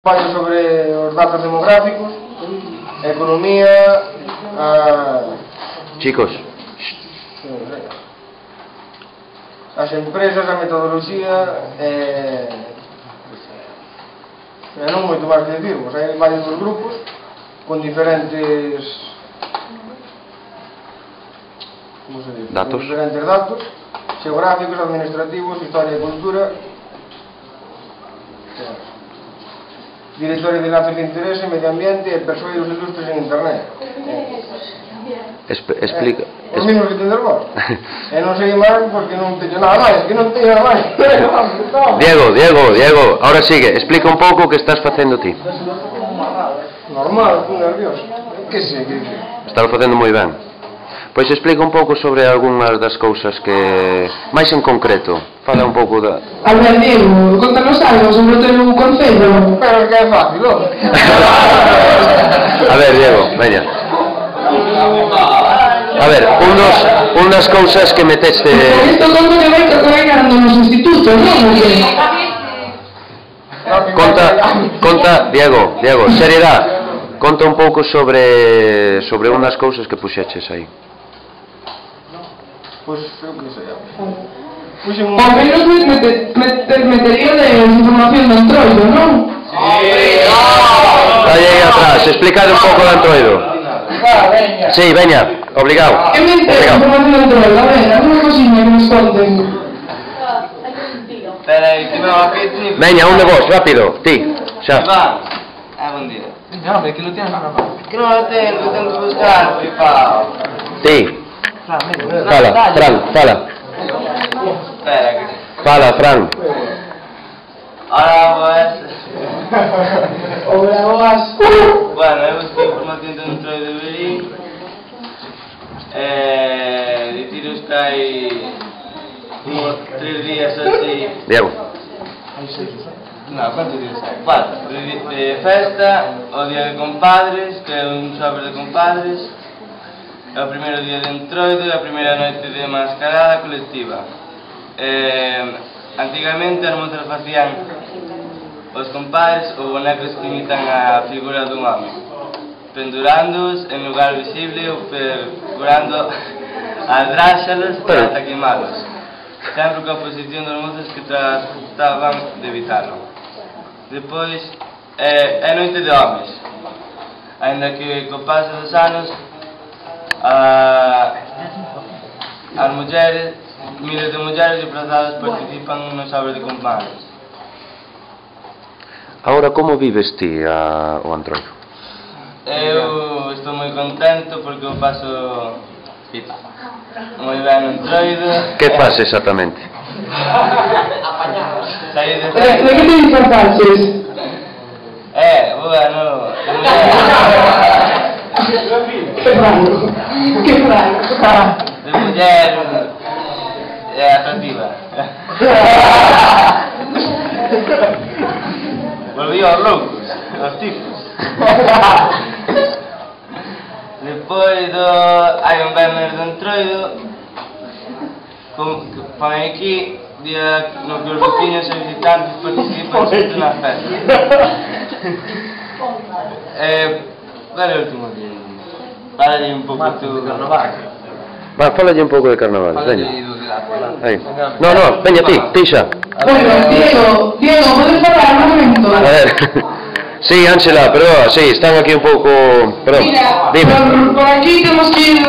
Sobre os datos demográficos, economía, Chicos, as empresas, a metodoloxía non moito máis que dicirvos. Hai varios grupos con diferentes datos, xeográficos, administrativos, historia e cultura, directores de lazos de interese, medio ambiente e persoeiros ilustres en internet. Explica. Os mesmos que tendes vos. E non sei máis porque non teño nada máis, que non teño nada máis. Diego, ahora sigue, explica un pouco o que estás facendo ti. Normal, estou nervioso. Que sei, que sei. Estás facendo moi ben. Pois explica un pouco sobre algunhas das cousas que... máis en concreto, fala un pouco da... A ver, Diego, contanos algo sobre o teu concello. Pero que é fácil, non? A ver, Diego, veña. A ver, unhas cousas que meteste... Isto conto que vai ganando nos institutos, non? Conta, Diego, seriedade. Conta un pouco sobre unhas cousas que puxeches aí. Pois, eu que sei. Ao menos metería de información do Entroido, non? Aí atrás, explicade un pouco do Entroido. Sí, veña, obrigado. Que mente a información do Entroido? A ver, alguna cosina que nos conten. Veña, un de vos, rápido, ti, xa. Buen día. No, hombre, que lo tienes nada más. Que no lo tengo que buscar, flipado. Ti. Fala. Espera que... Fala, Fran. Ahora Hola, boas. bueno, eu busquei información dentro de Berín. Diciros que hai unos 3 días así... Diego. No, ¿cuántos días hai? 4. De festa, o día de compadres, que é un sobre de compadres. É o primeiro día de Entroido e a primeira noite de mascarada colectiva. Antigamente as mozas facían os compadres ou bonecos que imitan a figura dun home, pendurándoos en lugar visible ou procurando adráxalos ata queimalos, sempre coa posición dos mozos que trataban de evitarlo. Depois é noite de homes, aínda que co paso dos anos as mulleres, miles de mulleres desplazadas participan no saber de compadres. Ahora, como vives ti o Entroido? Eu estou moi contento porque eu paso moi ben no Entroido. Que faz exactamente? Saí de De que te disfrazaches? Bueno, Que raro. de muller atractiva. Volví aos loucos, aos tipos. Depois hai un Bernes do Entroido que pon aquí día no que os veciños e visitantes participan sempre na festa. Qual é o último día? Falalle un pouco tú. Va, falalle un pouco de carnaval, veña. Aí. No, veña ti xa. Bueno, Diego, podes falar un momento? A ver. Sí, Ángela, pero sí, están aquí un pouco... Perdón, Mira, dime. por aquí temos que ir...